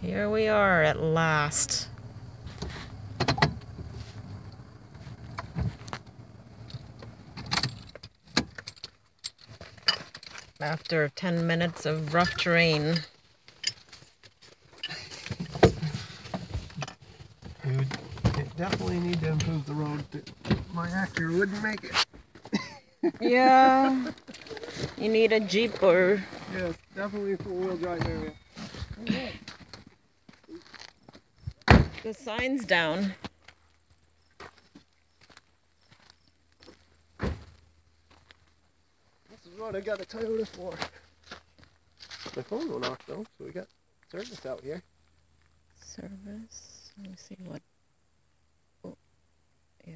Here we are at last. After 10 minutes of rough terrain. We would definitely need to improve the road. My actor wouldn't make it. Yeah. You need a Jeep or... Yes, definitely a four-wheel drive area. The sign's down. This is what I got a Toyota for. My phone went off though, so we got service out here. Service? Let me see what... Oh, yeah.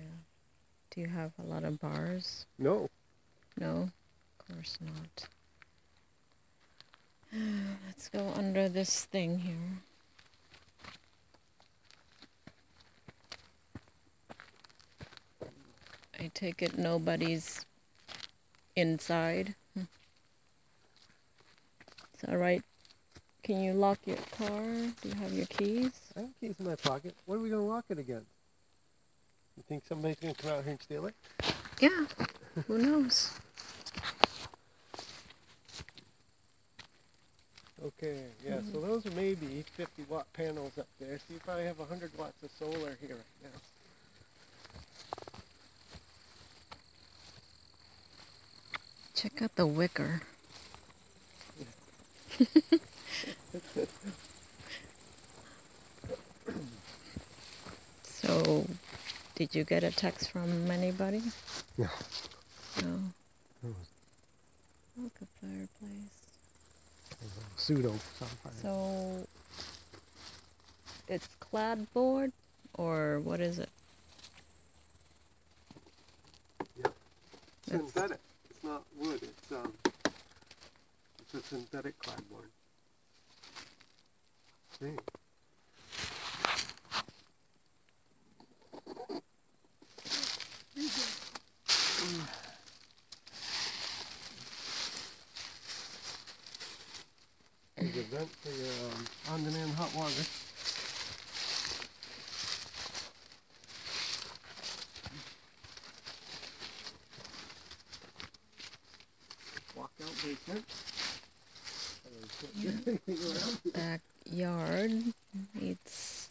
Do you have a lot of bars? No. No? Of course not. Let's go under this thing here. I take it nobody's inside. It's alright. Can you lock your car? Do you have your keys? I have keys in my pocket. What are we going to lock it against? You think somebody's going to come out here and steal it? Yeah. Who knows? Okay, yeah, so those are maybe 50-watt panels up there. So you probably have 100 watts of solar here right now. Check out the wicker. So, did you get a text from anybody? No. No. No. Look, a fireplace. Pseudo fire. So, it's clad board, or what is it? Yeah. Synthetic. It's not wood. It's a synthetic clapboard. See. There's a vent for your on-demand hot water. Walk-out basement. Backyard needs...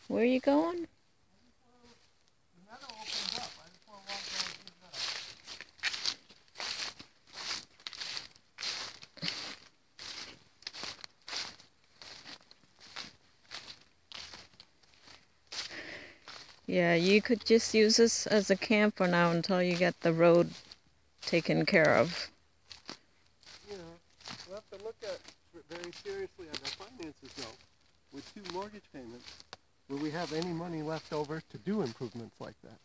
Where are you going? Yeah, you could just use this as a camp for now until you get the road taken care of. Yeah, we'll have to look at very seriously at our finances though. With 2 mortgage payments, will we have any money left over to do improvements like that?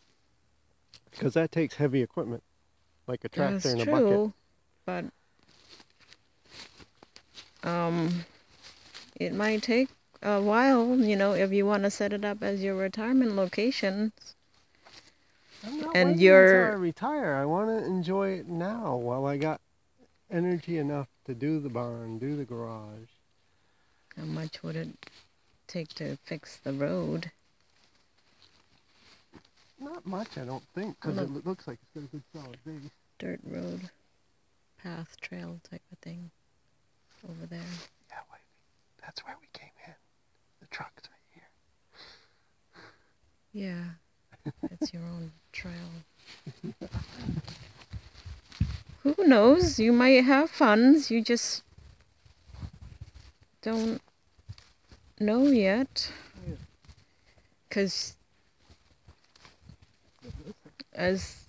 Because that takes heavy equipment, like a tractor and a bucket. But it might take a while, you know, if you want to set it up as your retirement location. I'm not And waiting until I retire. I want to enjoy it now while I got energy enough to do the barn, do the garage. How much would it take to fix the road? Not much, I don't think, because it looks like it's got a good solid base. Dirt road, path, trail type of thing over there. Yeah, wait. That's where we came in. The truck's right here. Yeah, it's your own trail. Who knows? You might have funds. You just don't know yet. Because as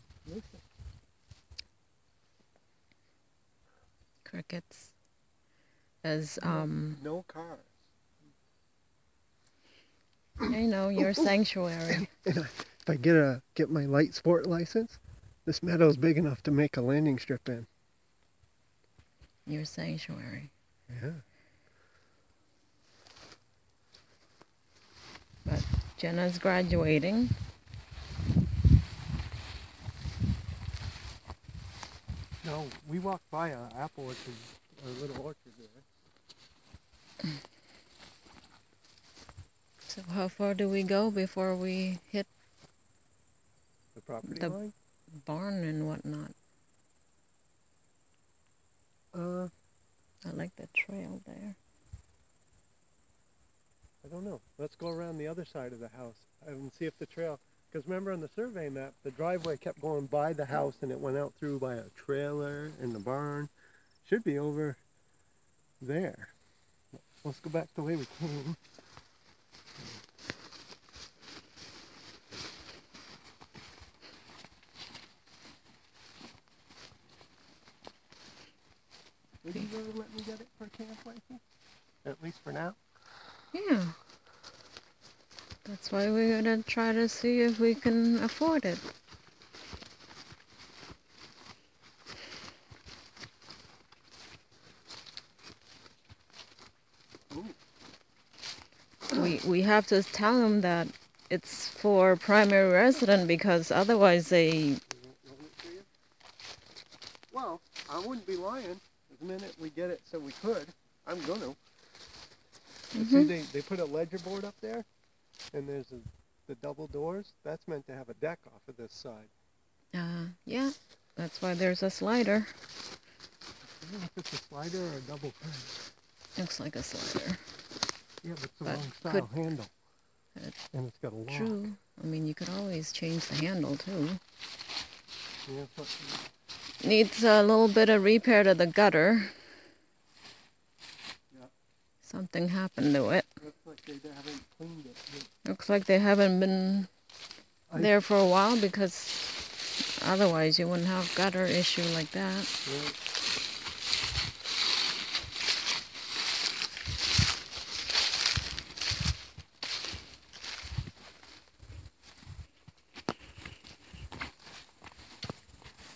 crickets, as No cars. I know, your sanctuary. If I get my light sport license, this meadow's big enough to make a landing strip in. your sanctuary. Yeah. But Jenna's graduating. No, we walked by an apple orchard, a little orchard there. So how far do we go before we hit The property the line? barn and whatnot? I like the trail there. I don't know. Let's go around the other side of the house and see if the trail, because remember on the survey map, the driveway kept going by the house and it went out through by a trailer and the barn. Should be over there. Let's go back the way we came. Would you ever let me get it for camp license? At least for now? Yeah. That's why we're gonna try to see if we can afford it. We have to tell them that it's for primary resident because otherwise they. Well, I wouldn't be lying. The minute we get it so we could, I'm gonna. See, they put a ledger board up there, and there's the double doors. That's meant to have a deck off of this side. Yeah, that's why there's a slider. I don't know if it's a slider or a double frame. Looks like a slider. Yeah, but it's the wrong style handle. And it's got a lock. True. I mean, you could always change the handle too. Yeah, but Needs a little bit of repair to the gutter. yeah. Something happened to it. Looks like they haven't cleaned it yet. Looks like they haven't been there for a while because otherwise you wouldn't have gutter issue like that. Right.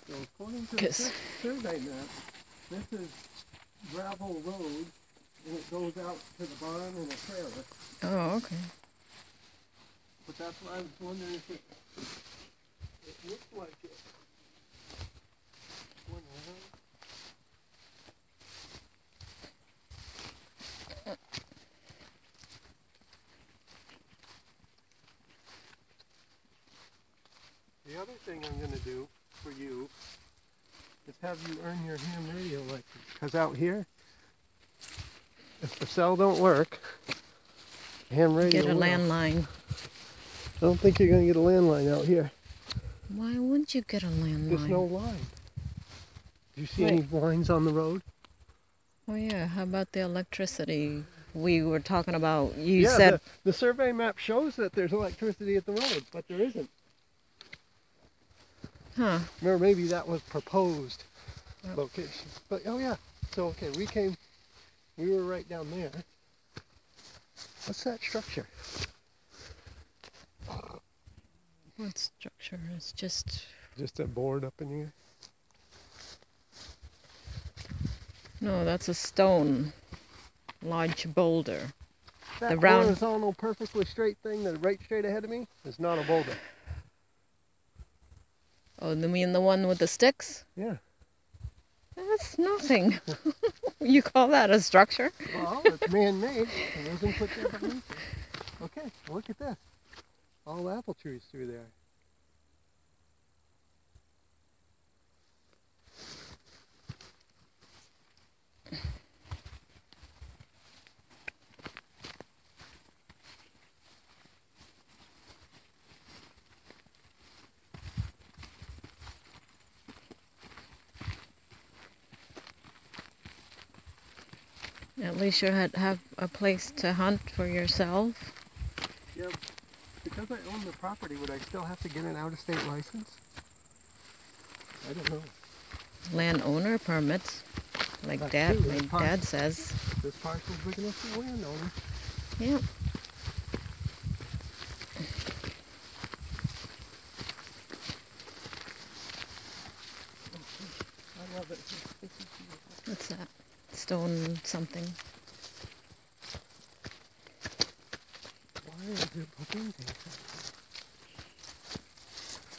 So according to the survey map, this is gravel road, and it goes out to the barn and a trailer. Oh, okay. But that's why I was wondering if it looks like it. The other thing I'm going to do for you is have you earn your ham radio license. Because out here, if the cell don't work, ham radio Get a will. landline. I don't think you're going to get a landline out here. Why wouldn't you get a landline? There's no line. Do you see any lines on the road? Oh yeah, how about the electricity we were talking about? You Yeah, said the survey map shows that there's electricity at the road, but there isn't. Huh. Or maybe that was proposed location. But oh yeah, so okay, we were right down there. What's that structure? What structure? It's just a board up in here. no, that's a stone, large boulder. That The round horizontal, perfectly straight thing that's right straight ahead of me is not a boulder. Oh, you mean the one with the sticks? Yeah. That's nothing. You call that a structure? Well, it's man-made. It wasn't put there by nature. Okay, look at this. All apple trees through there. At least you have a place to hunt for yourself. Yeah, because I own the property, would I still have to get an out-of-state license? I don't know. Landowner permits, like That's Dad, true. like Dad says. This parcel's big enough for a landowner. Yeah. I love it What's that? Stone something. Why is there propane tanks?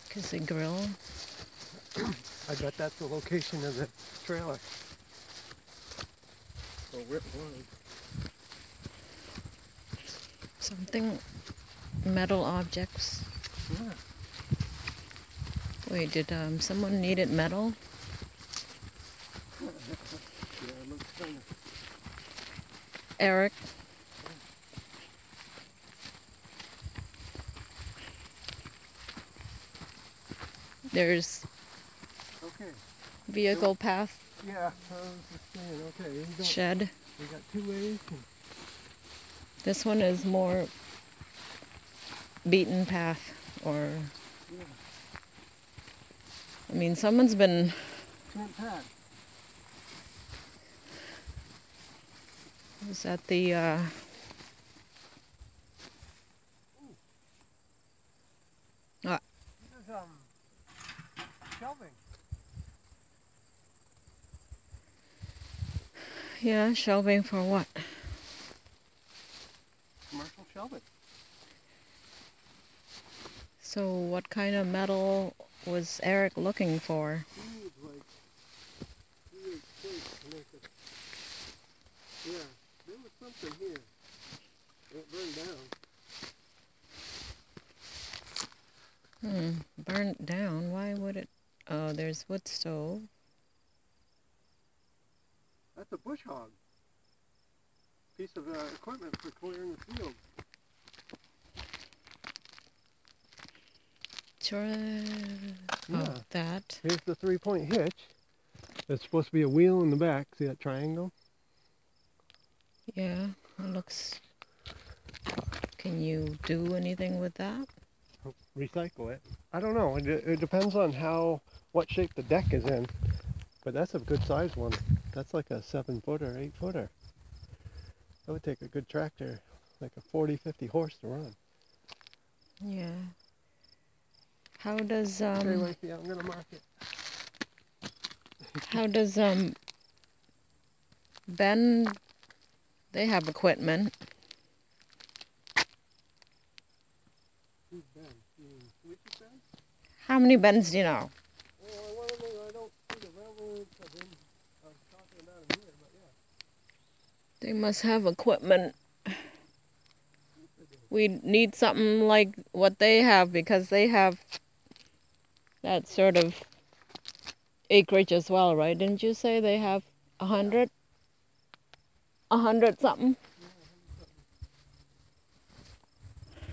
Because they grill. I bet that's the location of the trailer. Or where it was. Something. Metal objects. Yeah. Wait, did someone needed metal? Yeah, it looks kind of. Eric? There's Okay. vehicle path, Yeah, I was just saying, okay, shed. we got 2 ways. And This one is more beaten path, or yeah, I mean, someone's been. cement pad. Was that the This is shelving. yeah, shelving for what? Commercial shelving. So what kind of metal was Eric looking for? He needs like 3/8 plates to make it. Yeah, there was something here. It burned down. Burnt down. Why would it? Oh, there's wood stove. That's a bush hog. Piece of equipment for clearing the field. Sure. Yeah. Oh, that. Here's the 3-point hitch. There's supposed to be a wheel in the back. See that triangle? Yeah, it looks. Can you do anything with that? Recycle it. I don't know. It depends on what shape the deck is in. But that's a good size one. That's like a 7-footer, 8-footer. That would take a good tractor, like a 40, 50 horse to run. Yeah. How does Okay, Lacey, I'm gonna mark it. how does Ben? They have equipment. Who's Ben? You mean Switchy Ben? How many Bens do you know? Oh, I want to know. I don't see the relevance of him talking about him here, but yeah. They must have equipment. We need something like what they have because they have that sort of acreage as well, right? Didn't you say they have 100? 100 something?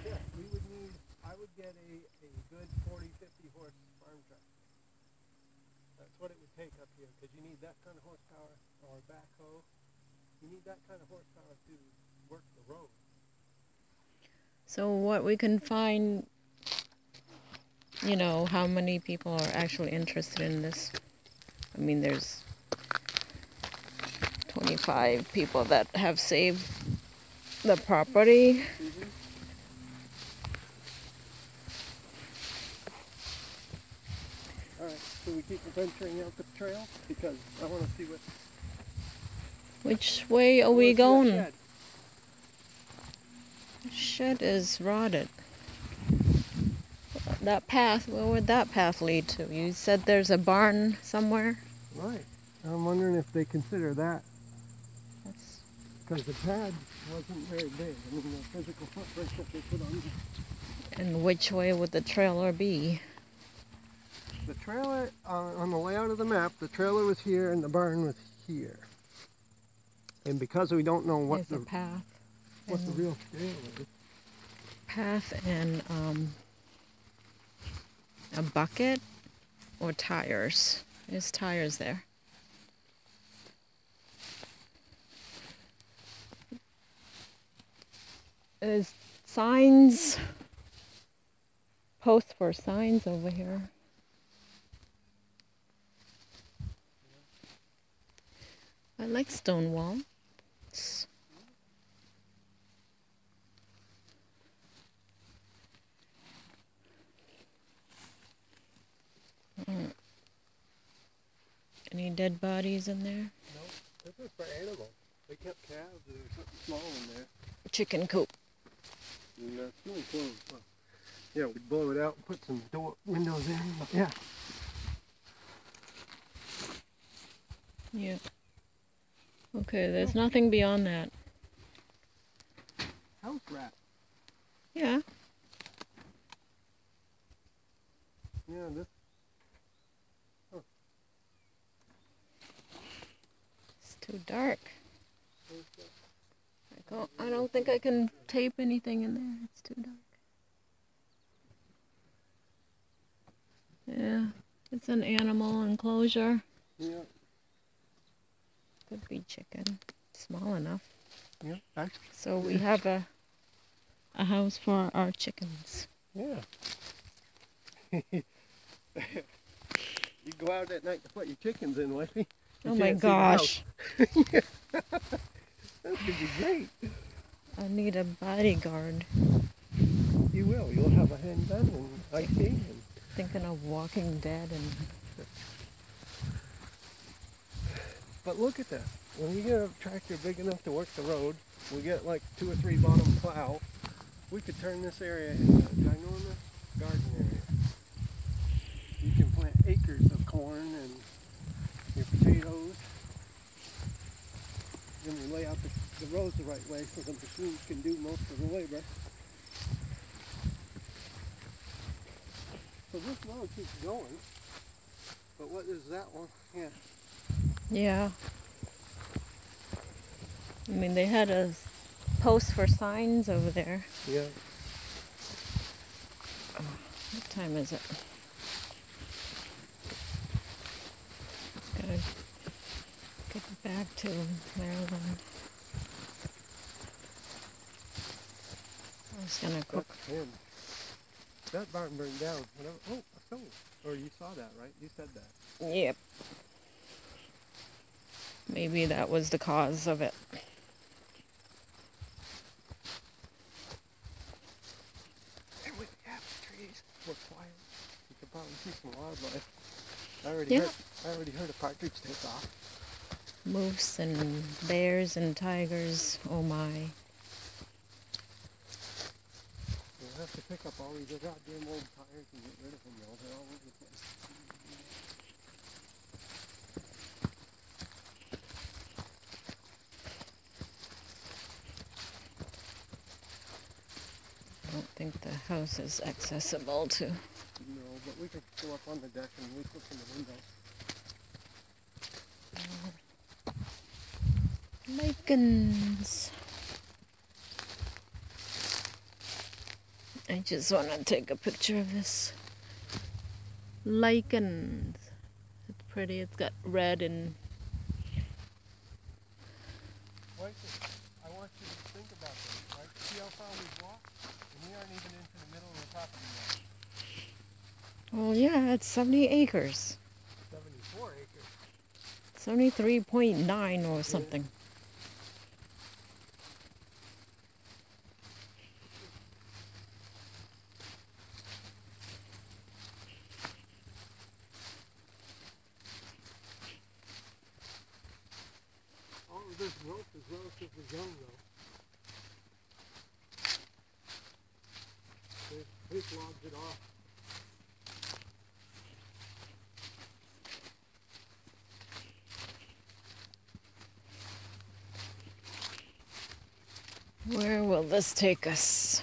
Yeah, we would need, I would get a good 40, 50 horse farm tractor. That's what it would take up here, because you need that kind of horsepower, or backhoe. You need that kind of horsepower to work the road. So what we can find, you know, how many people are actually interested in this. I mean, there's 25 people that have saved the property. Alright, so we keep venturing out the trail, because I want to see what... Which way are we I wanna see that going? shed. Shed is rotted. That path, where would that path lead to? You said there's a barn somewhere? Right. I'm wondering if they consider that, That's... because the pad wasn't very big. I mean, the physical footprint that they put on it. And which way would the trailer be? The trailer, on the layout of the map, the trailer was here and the barn was here. And because we don't know what There's a path. the real scale is. Path and a bucket or tires. There's tires there. There's signs, posts for signs over here. I like stone walls. Any dead bodies in there? No, this is for animals. They kept calves or something small in there. Chicken coop. And it's really closed. Well, yeah, we blow it out and put some windows in. Yeah. Yeah. Okay, there's nothing beyond that. House rat. Yeah. Yeah, this. Huh. It's too dark. I don't think I can tape anything in there. It's too dark. Yeah, it's an animal enclosure. Yeah. Could be chicken. Small enough. Yeah, actually. So we have a house for our chickens. Yeah. You go out at night to put your chickens in, Wifey. Oh my gosh. That could be great. I need a bodyguard. You will. You'll have a handgun and IT. And Thinking of Walking Dead and... But look at that. When we get a tractor big enough to work the road, we get like 2 or 3 bottom plow, we could turn this area into a ginormous garden area. You can plant acres of corn and your potatoes. Then we lay out the roads the right way so the machines can do most of the labor. So this road keeps going. But what is that one? Yeah. Yeah. I mean, they had a post for signs over there. Yeah. What time is it? Gotta get back to Maryland. I was gonna cook. That's him. That barn burned down. Oh, a stone. Or you saw that, right? You said that. Yep. Maybe that was the cause of it. And with the apple trees, we're quiet. You can probably see some wildlife. I already heard a partridge take off. Moose and bears and tigers. Oh my. We'll have to pick up all these goddamn old tires and get rid of them though. They're all over the place. I don't think the house is accessible to. No, but we could go up on the deck and we look in the window. Lichens. I just want to take a picture of this. Lichens. It's pretty. It's got red and... Wait, I want you to think about this, right? See how far we've walked? And we aren't even into the middle of the property yet. Well, yeah, it's 70 acres. 74 acres. 73.9 or something. All of this growth is relatively young though. They've logged it off. Where will this take us?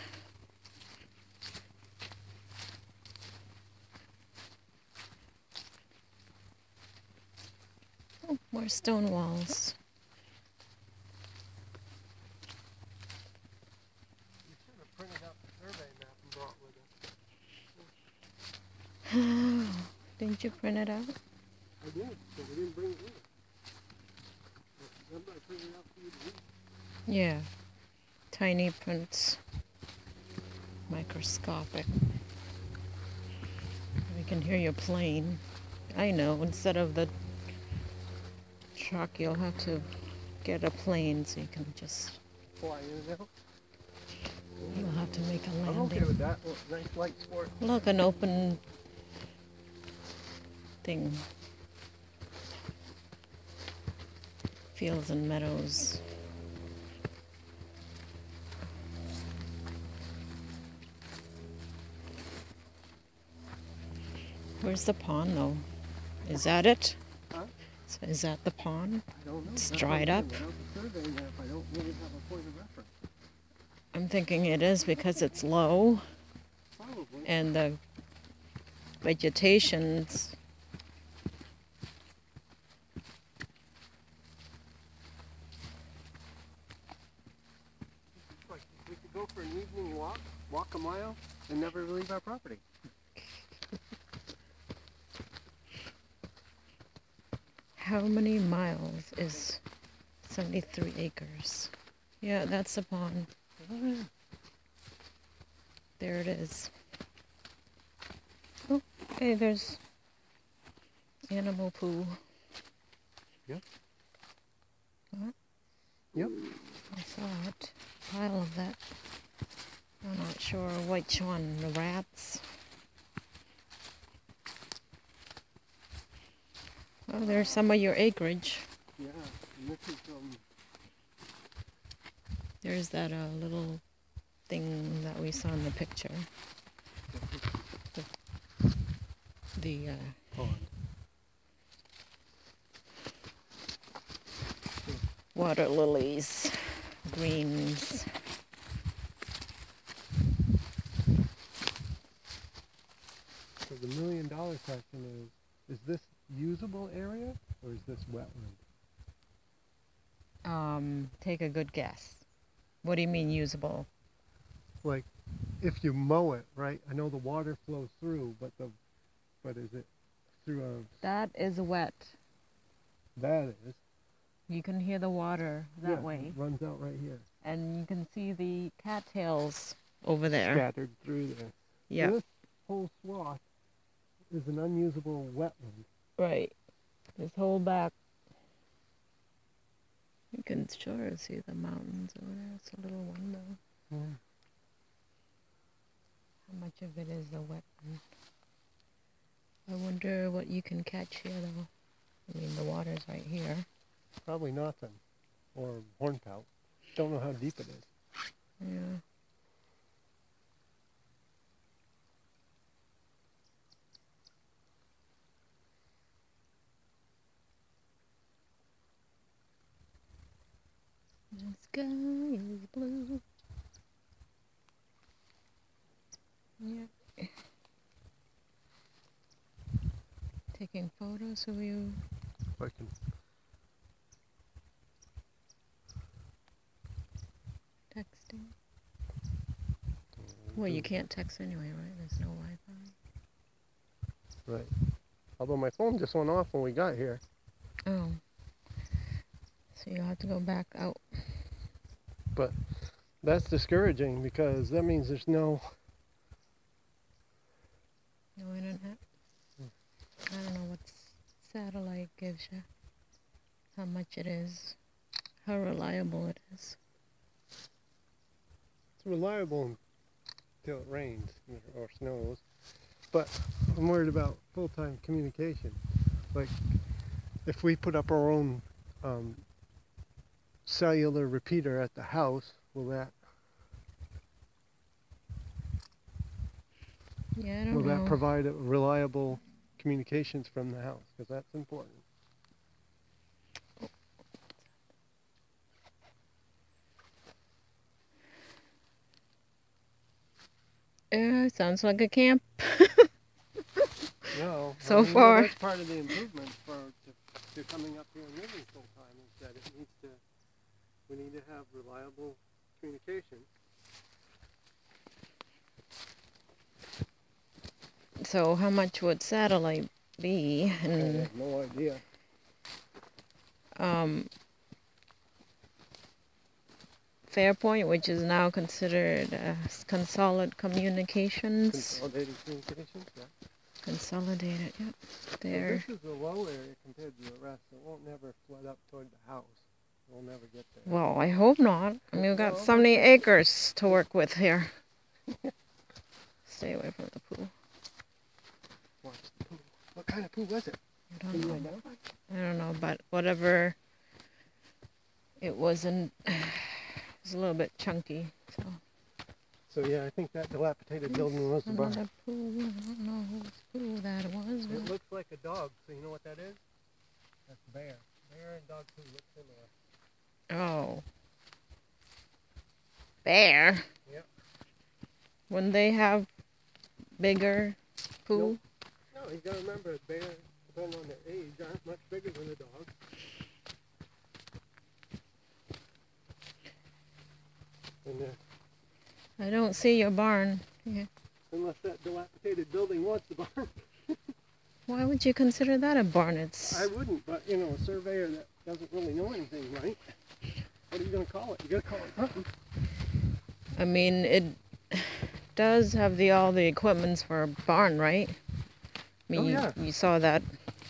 Oh, more stone walls. You should have printed out the survey map and brought with us. Didn't you print it out? I did, but we didn't bring it with us. Remember I printed it out for you to read? Yeah. Tiny prints. Microscopic. I can hear your plane. I know, instead of the truck, you'll have to get a plane so you can just... Fly in and out. You'll have to make a landing. I'm okay with that. Well, nice light sport. Look, an open thing. Fields and meadows. Where's the pond, though? Is that it? Huh? Is that the pond? I don't know. It's That's dried up. without the survey map, I don't really have a point of reference. I'm thinking it is because it's low Probably. and the vegetation's It's like we could go for an evening walk a mile, and never leave our property. How many miles is 73 acres? Yeah, that's the pond. There it is. Oh, hey, there's animal poo. Yep. What? Yep. I saw it. Pile of that. I'm not sure which one. The rats. Oh, there's some of your acreage. Yeah, and this is There's that little thing that we saw in the picture. The pond. water lilies, greens. So the $1 million question is this usable area or is this wetland? Take a good guess. What do you mean usable? Like, if you mow it, right? I know the water flows through, but is it through a? That is wet. That is. You can hear the water that way. It runs out right here. And you can see the cattails over there. Scattered through there. Yeah. So this whole swath is an unusable wetland. Right. This whole back. You can sure see the mountains over there. It's a little one though. Yeah. How much of it is the wetland? I wonder what you can catch here though. I mean, the water's right here. Probably nothing. Or hornpout. Don't know how deep it is. Yeah. The sky is blue. Yeah. Taking photos of you. If I can. Texting. Well, you can't text anyway, right? There's no Wi-Fi. Right. Although my phone just went off when we got here. Oh. So you'll have to go back out. But that's discouraging because that means there's no. No internet? I don't know what satellite gives you. How much it is. How reliable it is. It's reliable until it rains or snows. But I'm worried about full-time communication. Like, if we put up our own cellular repeater at the house, will that Yeah, I don't know. that provide a reliable communications from the house? Because that's important. Yeah, sounds like a camp. No. So far. That's part of the improvement to coming up here and living full time is that we need to have reliable communication. So how much would satellite be? I And have no idea. Fairpoint, which is now considered Consolidated Communications. Consolidated communications, yeah. Consolidated, yep. So There. this is a low area compared to the rest. It won't never flood up toward the house. We'll never get there. Well, I hope not. I mean, we've got Well, so many acres to work with here. Stay away from the pool. Watch the pool. What kind of pool was it? I Can you don't know. identify? I don't know, but whatever it wasn't. It was a little bit chunky. So So yeah, I think that dilapidated building was the barn. another pool. I don't know whose pool that was. It But... looks like a dog, so you know what that is? That's bear. Bear and dog poo look similar. Oh, bear. Yep. When they have bigger poo. Nope. No, you gotta remember, bear, depending on their age, aren't much bigger than a dog. And I don't see your barn. Yeah. unless that dilapidated building was the barn. Why would you consider that a barn? It's. I wouldn't, but you know, a surveyor that doesn't really know anything, right? What are you gonna call it? You gotta call it something. I mean, it does have all the equipments for a barn, right? I mean, Oh, yeah. you saw that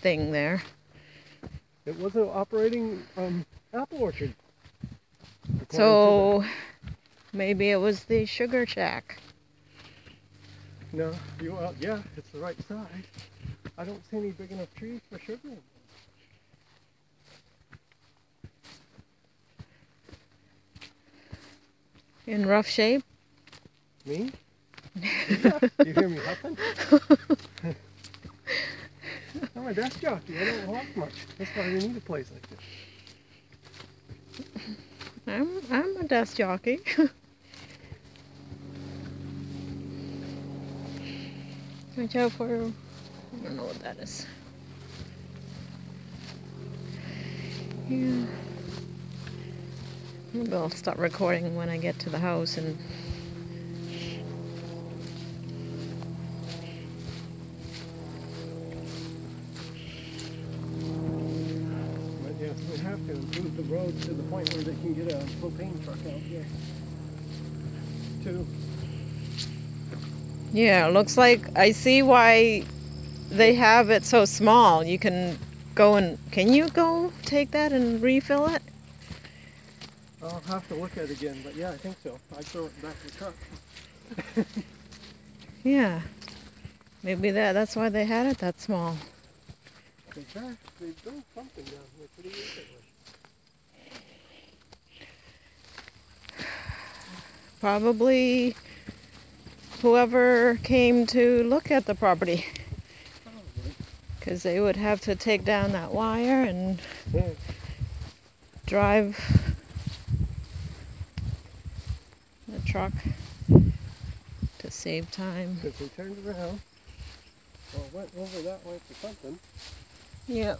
thing there. It was an operating apple orchard. So maybe it was the sugar shack. No, yeah, it's the right size. I don't see any big enough trees for sugar in them. In rough shape. Me? You hear me huffing? I'm a desk jockey. I don't walk much. That's why we need a place like this. I'm a desk jockey. Watch out for. I don't know what that is. Yeah. Maybe I'll start recording when I get to the house and. But yes, we have to improve the roads to the point where they can get a propane truck out here. Too. Yeah, it looks like I see why they have it so small. You can go and. Can you go take that and refill it? I'll have to look at it again, but yeah, I think so. I'd throw it back in the truck. Yeah. Maybe that's why they had it that small. They've done something down here pretty recently. Probably whoever came to look at the property. Probably. Because they would have to take down that wire and Yeah. drive the truck to save time. Because they turned around, or went over that way for something. Yeah.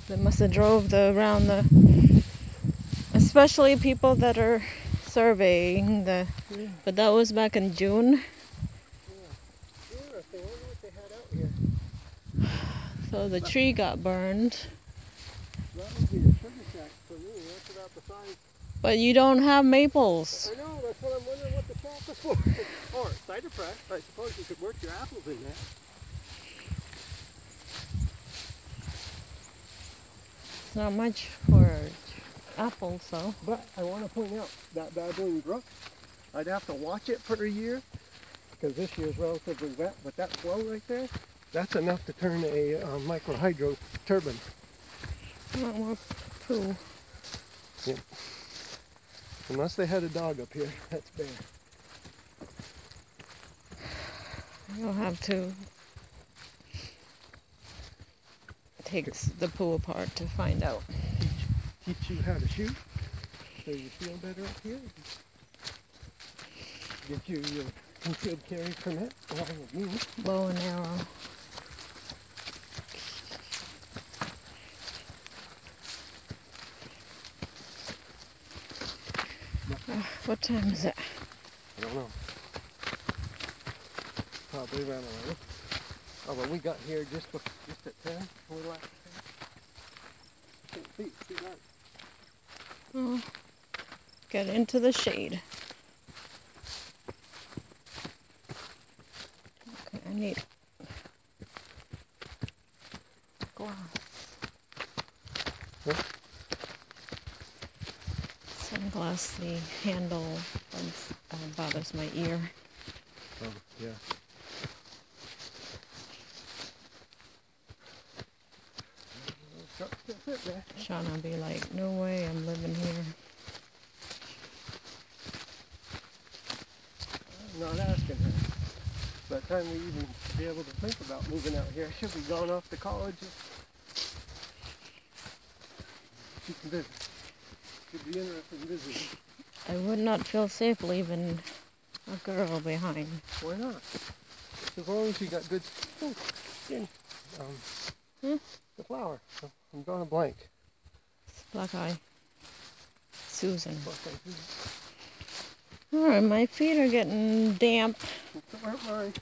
They must have drove around the, especially people that are surveying the, Yeah. but that was back in June. Yeah. Interesting. I wonder what they had out here. So the tree got burned. That would be a sugar shack for me. That's about the size. But you don't have maples. I know, that's what I'm wondering what the shack was for. Or cider press. I suppose you could work your apples in there. It's not much for apples, though. But I want to point out that babbling brook, I'd have to watch it for a year because this year is relatively wet, but that flow right there, that's enough to turn a micro hydro turbine. Not more poo. Yep. Unless they had a dog up here, that's bad. You'll have to take the poo apart to find out. Teach you how to shoot so you feel better up here. Get you your concealed carry permit along with me. Bow and arrow. What time is it? I don't know. Probably around 11. Although we got here just at 10. A little after 10. Can't see, it's too dark. Oh, get into the shade. Okay, I need glass. What? Sunglass, the handle bothers my ear. Oh, yeah. That's it. getting there. Shauna be like, no way, I'm living here. I'm not asking her. By the time we even be able to think about moving out here, she'll be gone off to college. She can visit. She'll be interested in visiting. I would not feel safe leaving a girl behind. Why not? As long as you got good skin. The flower. I'm drawing a blank. Black eye. Susan. Black eye. Alright, my feet are getting damp. Don't mind.